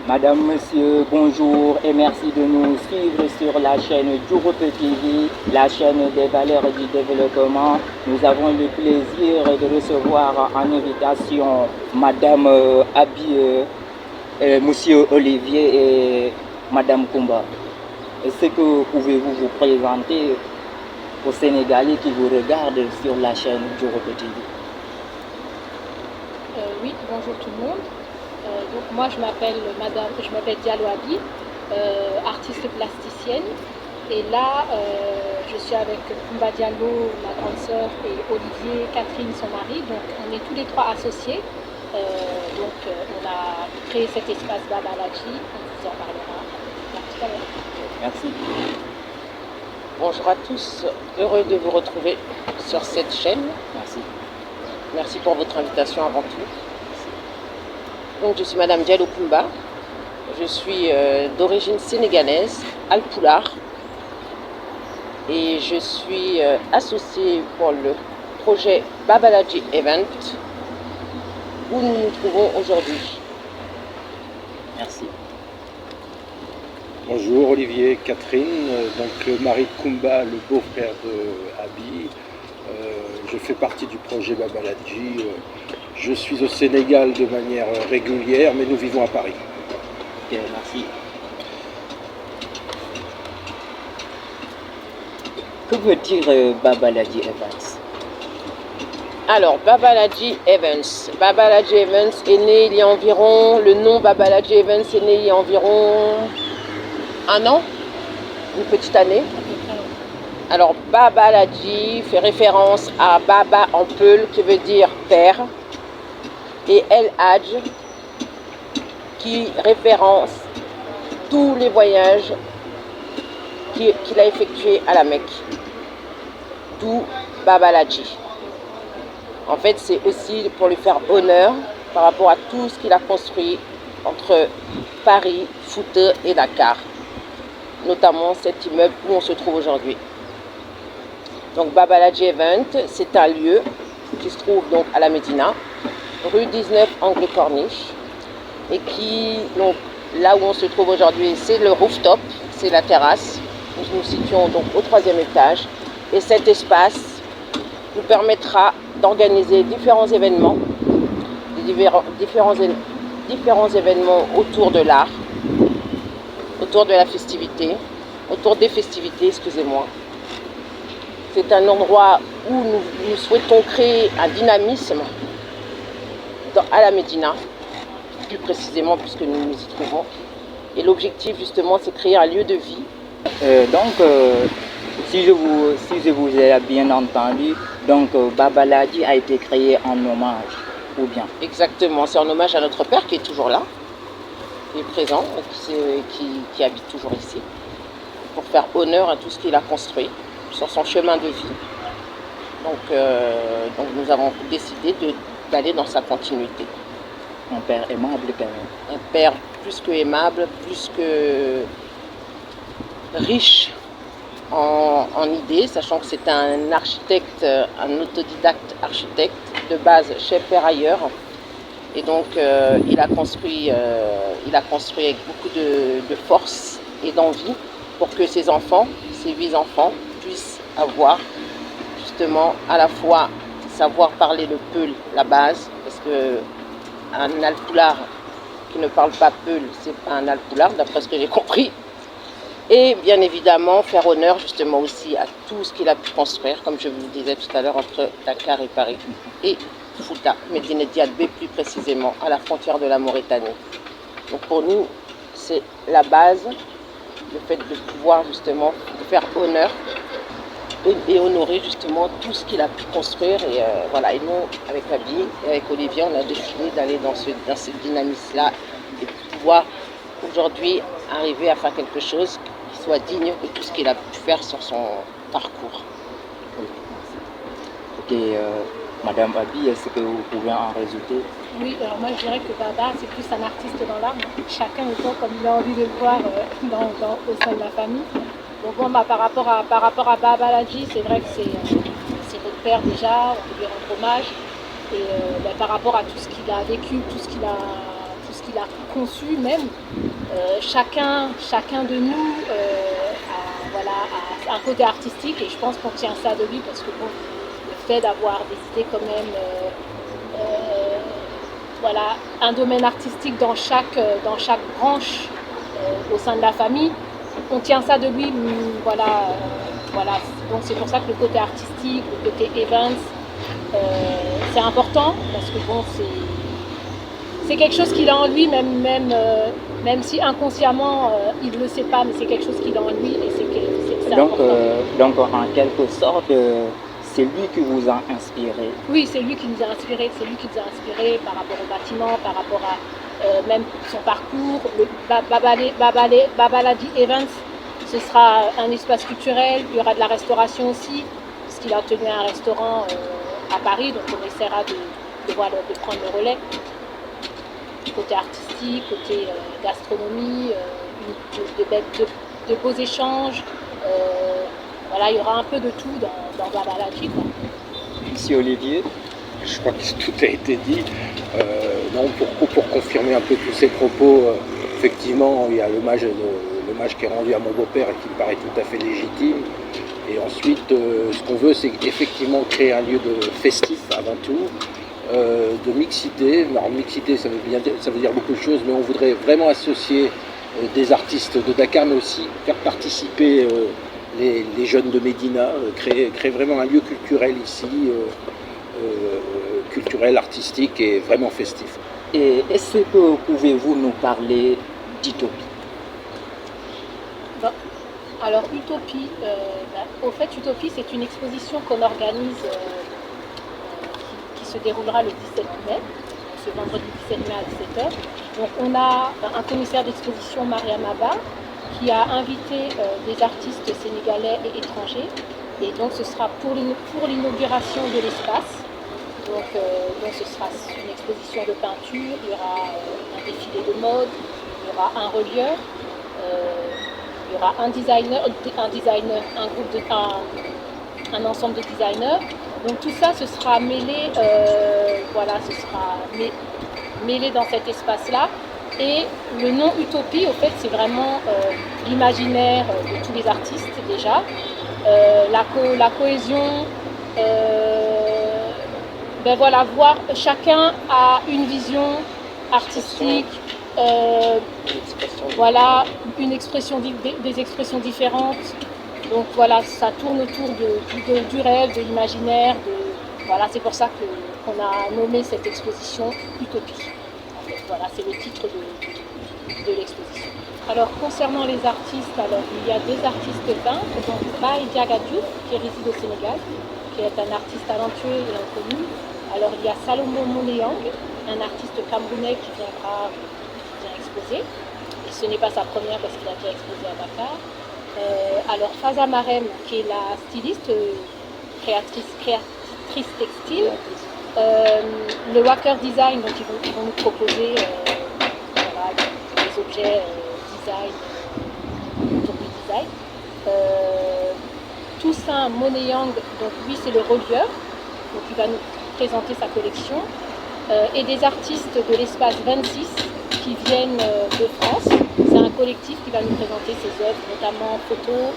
Madame, Monsieur, bonjour et merci de nous suivre sur la chaîne Djouroup TV, la chaîne des valeurs du développement. Nous avons le plaisir de recevoir en invitation Madame Abi, Monsieur Olivier et Madame Koumba. Est-ce que pouvez-vous vous présenter aux Sénégalais qui vous regardent sur la chaîne Djouroup TV? Oui, bonjour tout le monde. Donc moi je m'appelle Diallo Abi, artiste plasticienne. Et là, je suis avec Koumba Diallo, ma grande sœur, et Olivier, Catherine, son mari. Donc on est tous les trois associés. On a créé cet espace Babalaji. On vous en parlera tout à l'heure. Merci. Bonjour à tous, heureux de vous retrouver sur cette chaîne. Merci. Merci pour votre invitation avant tout. Donc je suis Madame Diallo Koumba, je suis d'origine sénégalaise, Alpulaar, et je suis associée pour le projet Babalaji Event où nous nous trouvons aujourd'hui. Merci. Bonjour Olivier, Catherine, donc mari de Koumba, le beau-frère de Abi. Je fais partie du projet Babalaji. Je suis au Sénégal de manière régulière, mais nous vivons à Paris. Ok, merci. Que veut dire Babalaji Events? Alors, Babalaji Events. Babalaji Events est né il y a environ, le nom Babalaji Events est né il y a environ un an, une petite année. Alors, Babalaji fait référence à Baba en peul, qui veut dire père, et El Hadj, qui référence tous les voyages qu'il a effectués à la Mecque. D'où Babalaji. En fait, c'est aussi pour lui faire honneur par rapport à tout ce qu'il a construit entre Paris, Fouta et Dakar, notamment cet immeuble où on se trouve aujourd'hui. Donc Babalaji Event, c'est un lieu qui se trouve donc à la Médina, rue 19 Angle Corniche, et qui, donc là où on se trouve aujourd'hui, c'est le rooftop, c'est la terrasse. Nous nous situons donc au 3e étage, et cet espace nous permettra d'organiser différents événements, différents événements autour de l'art, autour de la festivité, autour des festivités, excusez-moi. C'est un endroit où nous souhaitons créer un dynamisme à la Médina, plus précisément puisque nous nous y trouvons. Et l'objectif justement, c'est créer un lieu de vie. Si je vous ai bien entendu, donc Babalaji a été créé en hommage, ou bien? Exactement, c'est en hommage à notre père qui est toujours là, qui est présent, qui habite toujours ici, pour faire honneur à tout ce qu'il a construit sur son chemin de vie. Donc nous avons décidé d'aller dans sa continuité. Un père aimable quand même. Un père plus que aimable, plus que riche en idées, sachant que c'est un architecte, un autodidacte architecte, de base chef ferrailleur. Et donc il a construit avec beaucoup de force et d'envie pour que ses enfants, ses 8 enfants, puissent avoir justement à la fois savoir parler le peul, la base, parce que un Alpulaar qui ne parle pas peul, c'est pas un Alpulaar, d'après ce que j'ai compris. Et bien évidemment faire honneur justement aussi à tout ce qu'il a pu construire, comme je vous le disais tout à l'heure, entre Dakar et Paris, et Fouta, Médina Dialbé plus précisément, à la frontière de la Mauritanie. Donc pour nous, c'est la base, le fait de pouvoir justement faire honneur et honorer justement tout ce qu'il a pu construire. Et voilà, et nous, avec Abi et avec Olivier, on a décidé d'aller dans ce dynamisme-là et de pouvoir aujourd'hui arriver à faire quelque chose qui soit digne de tout ce qu'il a pu faire sur son parcours. Ok, Madame Abi, est-ce que vous pouvez en résulter? Oui, alors moi je dirais que Baba c'est plus un artiste dans l'âme. Chacun est comme il a envie de le voir au sein de la famille. Donc bon, par rapport à Babalaji, c'est vrai que c'est père déjà, on peut lui rendre hommage. Et par rapport à tout ce qu'il a vécu, tout ce qu'il a conçu même, chacun de nous a un côté artistique et je pense qu'on tient ça de lui parce que bon, le fait d'avoir des idées quand même, un domaine artistique dans chaque branche au sein de la famille, on tient ça de lui, donc c'est pour ça que le côté artistique, le côté events, c'est important parce que bon, c'est quelque chose qu'il a en lui, même si inconsciemment il ne le sait pas, mais c'est quelque chose qu'il a en lui et c'est important. Donc en quelque sorte, c'est lui qui vous a inspiré. Oui, c'est lui qui nous a inspiré, par rapport au bâtiment, par rapport à même son parcours. Le Babaladji Events, ce sera un espace culturel, il y aura de la restauration aussi, puisqu'il a tenu un restaurant à Paris, donc on essaiera de prendre le relais. Côté artistique, côté gastronomie, de beaux échanges. Il y aura un peu de tout dans Babaladji. Monsieur Olivier? Je crois que tout a été dit. Pour confirmer un peu tous ces propos, effectivement, il y a l'hommage qui est rendu à mon beau-père et qui me paraît tout à fait légitime. Et ensuite, ce qu'on veut, c'est effectivement créer un lieu de festif avant tout, de mixité. Alors, mixité, ça veut dire beaucoup de choses, mais on voudrait vraiment associer des artistes de Dakar, mais aussi faire participer les jeunes de Médina, créer vraiment un lieu culturel ici, culturel, artistique et vraiment festif. Et est-ce que pouvez-vous nous parler d'Utopie? Alors Utopie, au fait Utopie c'est une exposition qu'on organise qui se déroulera le 17 mai, ce vendredi 17 mai à 17h. Donc on a un commissaire d'exposition, Mariam Abba, qui a invité des artistes sénégalais et étrangers. Et donc ce sera pour l'inauguration de l'espace. Donc ce sera une exposition de peinture, il y aura un défilé de mode, il y aura un relieur, il y aura un ensemble de designers. Donc tout ça, ce sera mêlé, mêlé dans cet espace-là. Et le nom Utopie, au fait, c'est vraiment l'imaginaire de tous les artistes déjà, la cohésion. Voir chacun a une vision artistique, une expression, des expressions différentes. Donc voilà, ça tourne autour du rêve, de l'imaginaire. C'est pour ça qu'on a nommé cette exposition Utopie. En fait, c'est le titre de l'exposition. Alors concernant les artistes, il y a des artistes peintres, donc Baye Diaga Diouf qui réside au Sénégal, qui est un artiste talentueux et inconnu. Alors il y a Salomon Moneyang, un artiste camerounais qui vient exposer. Et ce n'est pas sa première parce qu'il a déjà exposé à Dakar. Alors Faza Marem, qui est la styliste, créatrice textile. Le Wacker Design, donc ils vont nous proposer des objets design, autour du design. Toussaint Moneyang, donc lui c'est le relieur, donc il va nous présenter sa collection, et des artistes de l'espace 26 qui viennent de France. C'est un collectif qui va nous présenter ses œuvres, notamment photos,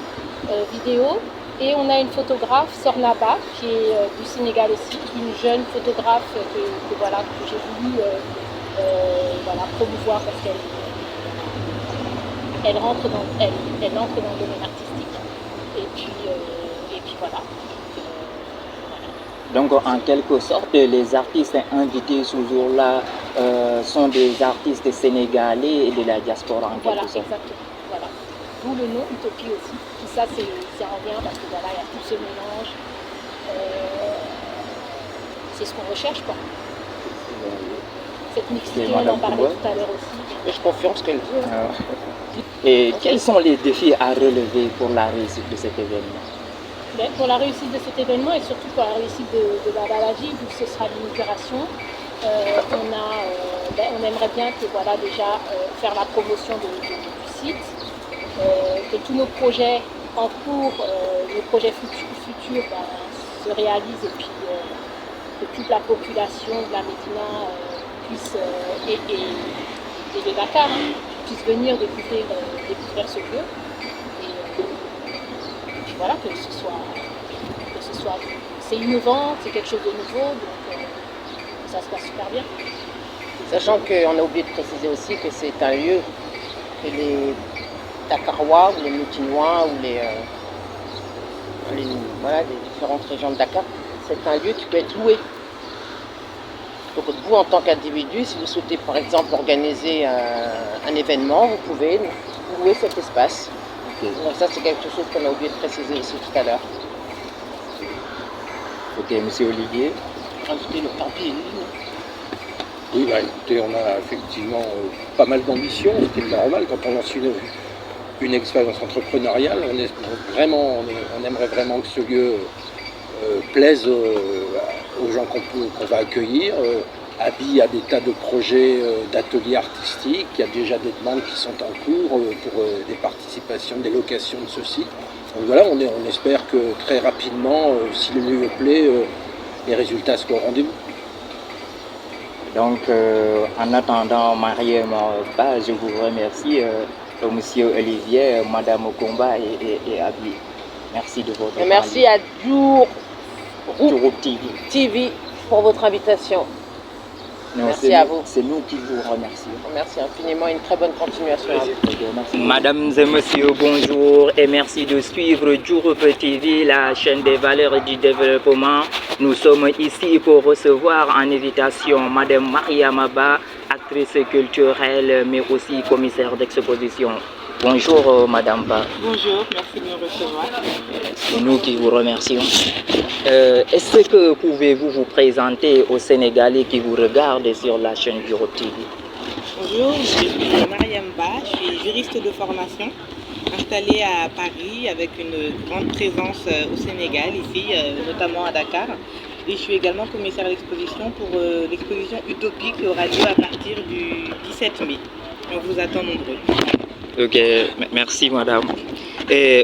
vidéos. Et on a une photographe, Sornaba, qui est du Sénégal aussi, une jeune photographe que j'ai voulu promouvoir parce qu'elle entre dans le domaine artistique. Et puis voilà. Donc en quelque sorte, les artistes invités ce jour-là sont des artistes sénégalais et de la diaspora en quelque sorte. Exactement. Voilà. D'où le nom Utopie aussi. Tout ça c'est en lien parce que il y a tout ce mélange. C'est ce qu'on recherche quoi. Cette mixité, on en parlait tout à l'heure aussi. Et je confirme ce qu'elle dit. Et quels sont les défis à relever pour la réussite de cet événement? Pour la réussite de cet événement et surtout pour la réussite de Babaladji, vu que ce sera l'inauguration, on aimerait bien que déjà faire la promotion du site, que tous nos projets en cours, nos projets futurs se réalise et puis que toute la population de la Médina puisse, et de Dakar, puisse venir découvrir ce lieu. Et puis voilà, que ce soit c'est innovant, c'est quelque chose de nouveau, donc ça se passe super bien. Sachant qu'on a oublié de préciser aussi que c'est un lieu que les Dakarois ou les Médinois ou les différentes régions de Dakar, c'est un lieu qui peut être loué. Donc vous, en tant qu'individu, si vous souhaitez par exemple organiser un événement, vous pouvez louer cet espace. Ok, Donc ça, c'est quelque chose qu'on a oublié de préciser ici tout à l'heure. ok, monsieur Olivier. Rajouter le papier. Oui, bah, écoutez, on a effectivement pas mal d'ambition, ce qui est normal quand on lance une expérience entrepreneuriale. On aimerait vraiment que ce lieu plaise aux gens qu'on va accueillir. Abi a des tas de projets d'ateliers artistiques, il y a déjà des demandes qui sont en cours pour des participations, des locations de ce site. Donc voilà, on espère que très rapidement, si le lieu plaît, les résultats seront au rendez-vous. Donc, en attendant Mariam Ba, je vous remercie, monsieur Olivier, madame Okomba et Abi. Merci de votre Et merci à Djour Groupe TV. TV pour votre invitation. Non, Merci à vous. C'est nous qui vous remercions. Merci infiniment et une très bonne continuation à vous. Ok, merci. Mesdames et messieurs, bonjour et merci de suivre Groupe TV, la chaîne des valeurs et du développement. Nous sommes ici pour recevoir en invitation madame Mariam Ba, actrice culturelle mais aussi commissaire d'exposition. Bonjour madame Ba. Bonjour, merci de me recevoir. C'est nous qui vous remercions. Est-ce que pouvez-vous vous présenter aux Sénégalais qui vous regardent sur la chaîne Groupe TV? Bonjour, je suis Mariam Ba, je suis juriste de formation, installée à Paris avec une grande présence au Sénégal, ici, notamment à Dakar. Et je suis également commissaire d'exposition pour l'exposition Utopie qui aura lieu à partir du 17 mai. On vous attend nombreux. Ok, merci madame.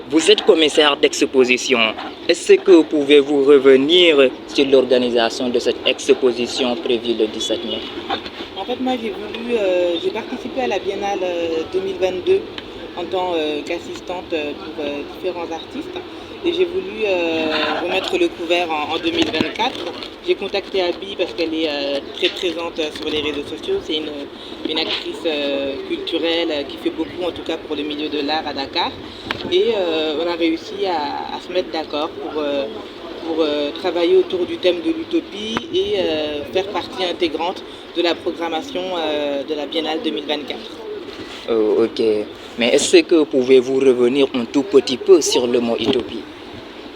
Vous êtes commissaire d'exposition. Est-ce que pouvez-vous revenir sur l'organisation de cette exposition prévue le 17 mai? En fait, moi, j'ai participé à la Biennale 2022 en tant qu'assistante pour différents artistes. Et j'ai voulu remettre le couvert en 2024. J'ai contacté Abi parce qu'elle est très présente sur les réseaux sociaux. C'est une actrice culturelle qui fait beaucoup, en tout cas pour le milieu de l'art à Dakar. Et on a réussi à se mettre d'accord pour travailler autour du thème de l'utopie et faire partie intégrante de la programmation de la Biennale 2024. Ok, mais est-ce que pouvez-vous revenir un tout petit peu sur le mot utopie?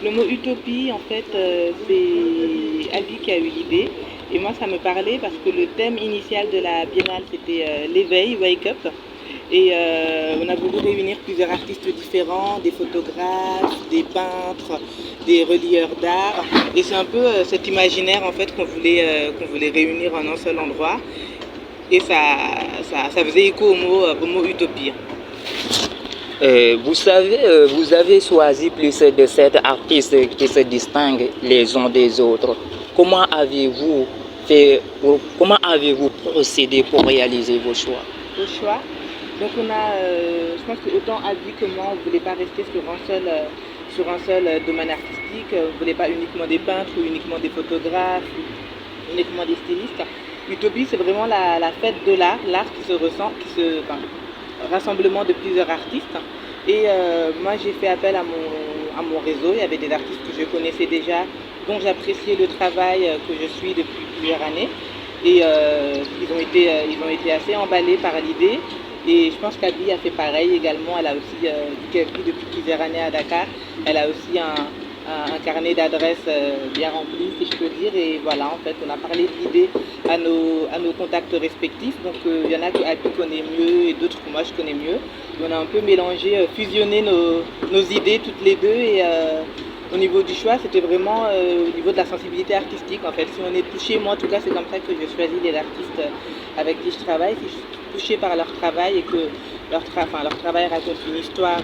Le mot utopie, en fait, c'est Abi qui a eu l'idée. Et moi, ça me parlait parce que le thème initial de la Biennale, c'était l'éveil, Wake Up. Et on a voulu réunir plusieurs artistes différents, des photographes, des peintres, des relieurs d'art. Et c'est un peu cet imaginaire, en fait, qu'on voulait réunir en un seul endroit. Et ça faisait écho au mot utopie. Vous savez, vous avez choisi plus de 7 artistes qui se distinguent les uns des autres. Comment avez-vous procédé pour réaliser vos choix? Vos choix. Donc je pense que autant Abi que moi, on ne voulait pas rester sur un seul domaine artistique. On ne voulait pas uniquement des peintres ou uniquement des photographes, ou uniquement des stylistes. Utopie, c'est vraiment la fête de l'art qui se ressent, rassemblement de plusieurs artistes. Et moi, j'ai fait appel à mon réseau. Il y avait des artistes que je connaissais déjà, dont j'appréciais le travail que je suis depuis plusieurs années. Et ils ont été assez emballés par l'idée. Et je pense qu'Abi a fait pareil également. Elle a aussi, vu qu'elle vit depuis plusieurs années à Dakar, elle a aussi un carnet d'adresses bien rempli, si je peux dire. Et voilà, en fait, on a parlé de l'idée à nos contacts respectifs. Donc, il y en a que Abi connaît mieux et d'autres que moi je connais mieux. Et on a un peu mélangé, fusionné nos idées toutes les deux. Et au niveau du choix, c'était vraiment au niveau de la sensibilité artistique. En fait, si on est touché, moi en tout cas, c'est comme ça que je choisis les artistes avec qui je travaille. Si je suis touchée par leur travail et que leur travail raconte une histoire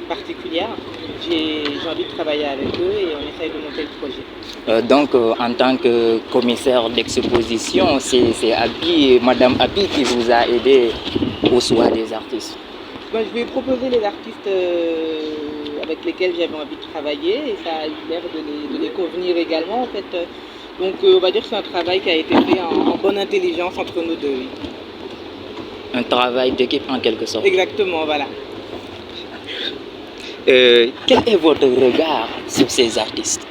particulière, j'ai envie de travailler avec eux et on essaye de monter le projet. Donc, en tant que commissaire d'exposition, c'est Madame Abi qui vous a aidé au choix des artistes. Moi, je lui ai proposé les artistes avec lesquels j'avais envie de travailler et ça a eu l'air de les convenir également en fait. Donc on va dire que c'est un travail qui a été fait en bonne intelligence entre nous deux. Oui. Un travail d'équipe en quelque sorte. Exactement, voilà. Quel est votre regard sur ces artistes?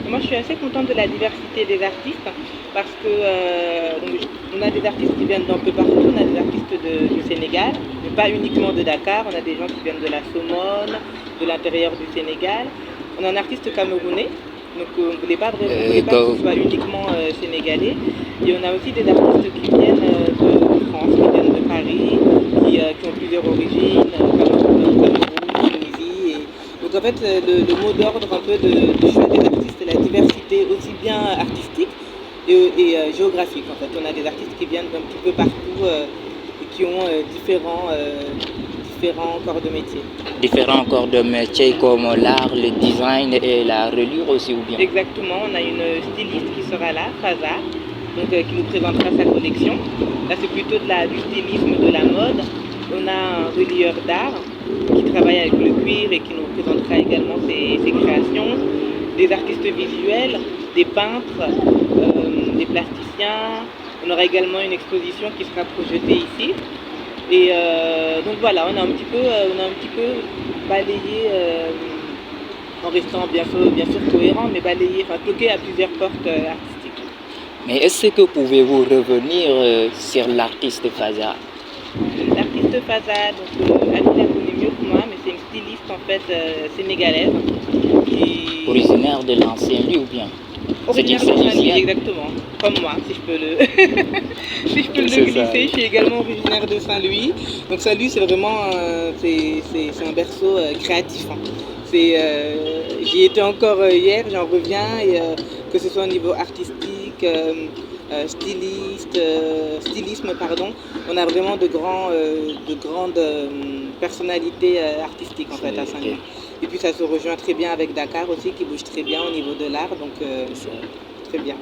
Moi, je suis assez contente de la diversité des artistes parce que on a des artistes qui viennent d'un peu partout. On a des artistes du Sénégal, mais pas uniquement de Dakar. On a des gens qui viennent de la Somone, de l'intérieur du Sénégal. On a un artiste camerounais, donc on ne voulait pas vraiment que ce soit uniquement sénégalais. Et on a aussi des artistes qui viennent de France, qui viennent de Paris, qui ont plusieurs origines, Cameroun, Tunisie. Donc en fait, le mot d'ordre un peu du choix des artistes, c'est la diversité aussi bien artistique et géographique. En fait, on a des artistes qui viennent d'un petit peu partout et qui ont différents corps de métier. Différents corps de métier comme l'art, le design et la reliure aussi ou bien? Exactement, on a une styliste qui sera là, Faza, donc, qui nous présentera sa collection. Là, c'est plutôt du stylisme, de la mode. On a un relieur d'art qui travaille avec le cuir et qui nous présentera également ses créations. Des artistes visuels, des peintres, des plasticiens. On aura également une exposition qui sera projetée ici. Et donc voilà, on a un petit peu balayé, en restant bien sûr cohérent, mais balayé, enfin toqué à plusieurs portes artistiques. Mais est-ce que pouvez-vous revenir sur l'artiste Faza? L'artiste Faza, donc Annie la connaît mieux que moi, mais c'est une styliste en fait sénégalaise. Originaire de l'ancien lieu ou bien? Originaire de Saint-Louis, exactement, comme moi, si je peux le glisser. Je suis également originaire de Saint-Louis. Donc Saint-Louis, c'est vraiment c'est un berceau créatif. Hein. J'y étais encore hier, j'en reviens, et que ce soit au niveau artistique, stylisme, pardon, on a vraiment de grandes personnalités artistiques en fait à Saint-Louis. Et puis ça se rejoint très bien avec Dakar aussi, qui bouge très bien au niveau de l'art, donc très bien.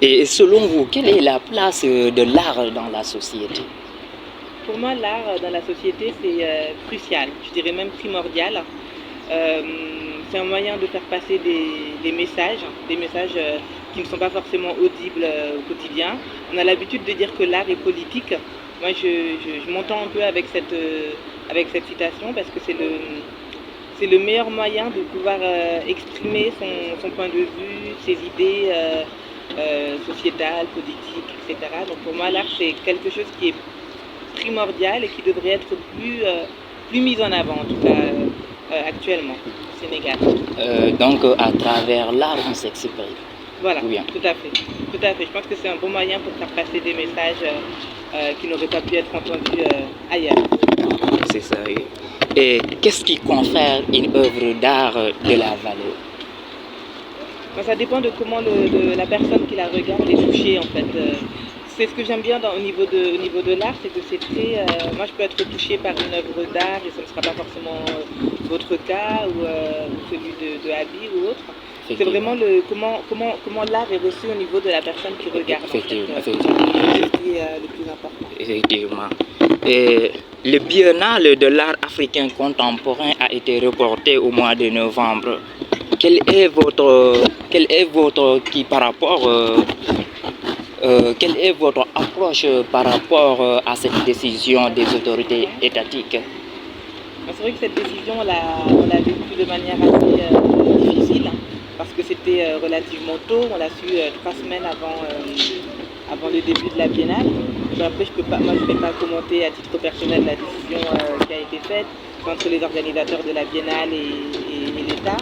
Et selon vous, quelle est la place de l'art dans la société? Pour moi, l'art dans la société, c'est crucial, je dirais même primordial. C'est un moyen de faire passer des messages qui ne sont pas forcément audibles au quotidien. On a l'habitude de dire que l'art est politique. Moi, je m'entends un peu avec cette citation parce que c'est le meilleur moyen de pouvoir exprimer son point de vue, ses idées sociétales, politiques, etc. Donc pour moi, l'art, c'est quelque chose qui est primordial et qui devrait être plus mis en avant, en tout cas actuellement au Sénégal. Donc à travers l'art, on s'exprime. Voilà, tout à fait. Je pense que c'est un bon moyen pour faire passer des messages qui n'auraient pas pu être entendus ailleurs. C'est ça. Et qu'est-ce qui confère une œuvre d'art de la valeur? Ça dépend de comment la personne qui la regarde est touchée en fait. C'est ce que j'aime bien au niveau de l'art, c'est que c'est très... moi je peux être touchée par une œuvre d'art et ce ne sera pas forcément votre cas ou celui de Abi ou autre. C'est vraiment comment l'art est reçu au niveau de la personne qui regarde. Effectivement. C'est ce qui est le plus important. Effectivement. Et le biennale de l'art africain contemporain a été reporté au mois de novembre. Quelle est votre approche par rapport à cette décision des autorités étatiques? C'est vrai que cette décision, on l'a vécue de manière assez difficile parce que c'était relativement tôt. On l'a su 3 semaines avant le début de la biennale. Après, je ne vais pas commenter à titre personnel la décision qui a été faite entre les organisateurs de la biennale et l'État.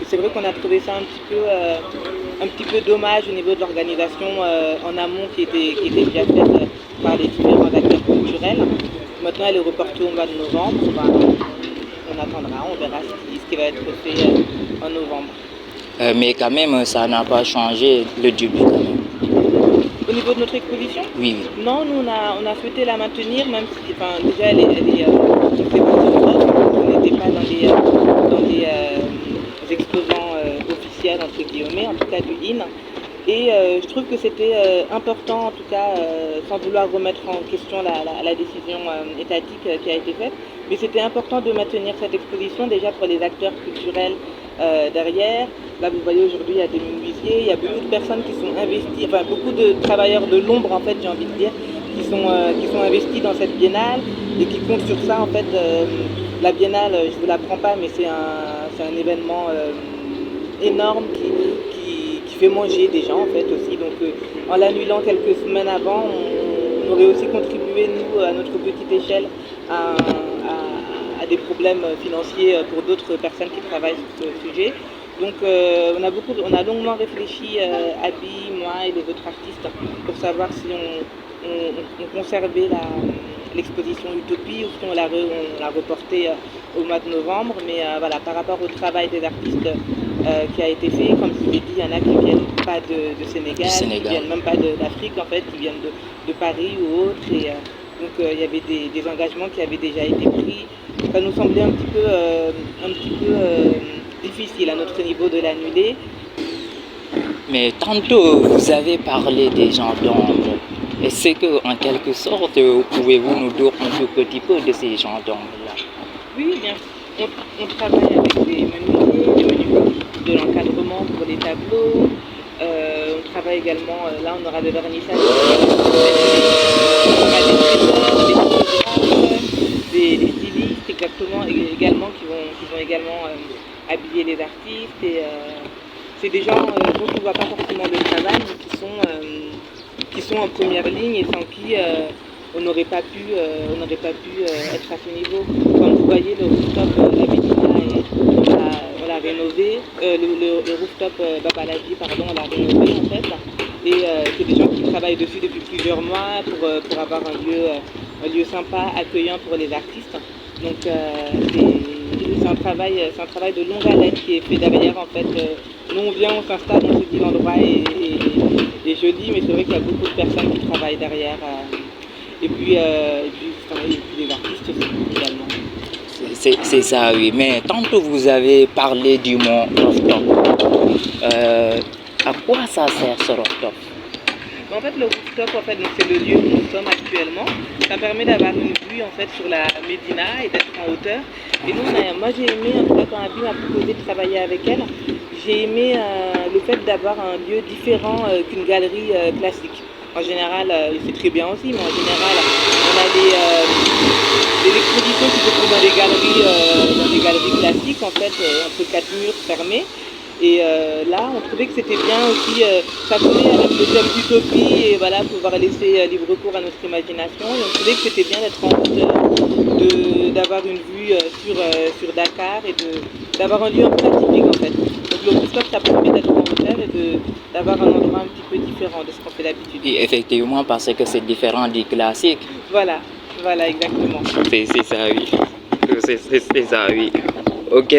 C'est vrai qu'on a trouvé ça un petit peu dommage au niveau de l'organisation en amont qui était déjà faite par les différents acteurs culturels. Maintenant, elle est reportée au mois de novembre. On attendra, on verra ce qui va être fait en novembre. Mais quand même, ça n'a pas changé le début quand même. Au niveau de notre exposition, Oui, non, nous on a souhaité la maintenir, même si enfin, déjà elle est on fait partie de l'Europe, on n'était pas dans les exposants officiels, entre guillemets, en tout cas du IN. Et je trouve que c'était important, en tout cas, sans vouloir remettre en question la décision étatique qui a été faite, mais c'était important de maintenir cette exposition déjà pour les acteurs culturels derrière. Là, vous voyez, aujourd'hui, il y a des menuisiers, il y a beaucoup de personnes qui sont investies, enfin beaucoup de travailleurs de l'ombre, en fait, j'ai envie de dire, qui sont investis dans cette biennale et qui comptent sur ça, en fait. La biennale, je ne vous l'apprends pas, mais c'est un événement énorme qui fait manger des gens, en fait, aussi. Donc, en l'annulant quelques semaines avant, on aurait aussi contribué, nous, à notre petite échelle, à des problèmes financiers pour d'autres personnes qui travaillent sur ce sujet. Donc on a longuement réfléchi, Abby, moi et les autres artistes, pour savoir si on conservait l'exposition Utopie ou si on la reportait au mois de novembre. Mais voilà, par rapport au travail des artistes qui a été fait, comme je vous l'ai dit, il y en a qui ne viennent pas de Sénégal, qui ne viennent même pas d'Afrique en fait, qui viennent de Paris ou autre. Et donc il y avait des engagements qui avaient déjà été pris. Ça nous semblait un petit peu difficile à notre niveau de l'annuler. mais tantôt vous avez parlé des gens d'ombre. Est-ce que, en quelque sorte, pouvez-vous nous dire un tout petit peu de ces gens d'ombre-là? Oui, bien sûr. On travaille avec des menuisiers, de l'encadrement pour les tableaux. On travaille également, là on aura le vernissage, on aura des traiteurs, des photographes, des stylistes également qui vont également habiller les artistes. Et c'est des gens dont on ne voit pas forcément le travail, mais qui sont en première ligne et sans qui on n'aurait pas pu être à ce niveau. Comme vous voyez, le rooftop La Médina, on l'a rénové, le rooftop Babaladji, pardon, on l'a rénové en fait. Et c'est des gens qui travaillent dessus depuis plusieurs mois pour avoir un lieu sympa, accueillant pour les artistes. Donc c'est un travail de longue haleine qui est fait derrière en fait. Nous on vient, on s'installe, on se dit l'endroit est joli, mais c'est vrai qu'il y a beaucoup de personnes qui travaillent derrière. Et puis les artistes aussi également. C'est ça, oui. Mais tantôt vous avez parlé du mont rooftop. À quoi ça sert ce rooftop? En fait, le rooftop, c'est le lieu où nous sommes actuellement. Ça permet d'avoir une vue en fait sur la Médina et d'être en hauteur. Et nous, moi j'ai aimé, en tout cas quand Abby m'a proposé de travailler avec elle, j'ai aimé le fait d'avoir un lieu différent qu'une galerie classique. En général, c'est très bien aussi, mais en général, on a des expositions qui se trouvent dans des galeries classiques, en fait, entre quatre murs fermés. Et là, on trouvait que c'était bien aussi, ça collait avec le thème d'utopie et voilà, pouvoir laisser libre cours à notre imagination. Et on trouvait que c'était bien d'être en hauteur, d'avoir une vue sur Dakar et d'avoir un lieu un peu atypique en fait. Donc le rooftop, ça permet d'être en hauteur et d'avoir un endroit un petit peu différent de ce qu'on fait d'habitude. Et effectivement, parce que c'est différent du classique. Voilà, exactement. C'est ça, oui. C'est ça, oui. Ok.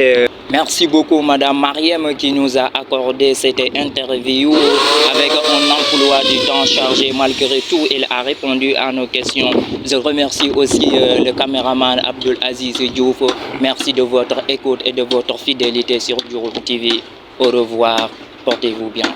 Merci beaucoup, Madame Mariem, qui nous a accordé cette interview avec un emploi du temps chargé. Malgré tout, elle a répondu à nos questions. Je remercie aussi le caméraman Abdul Aziz Diouf. Merci de votre écoute et de votre fidélité sur Djouroup TV. Au revoir. Portez-vous bien.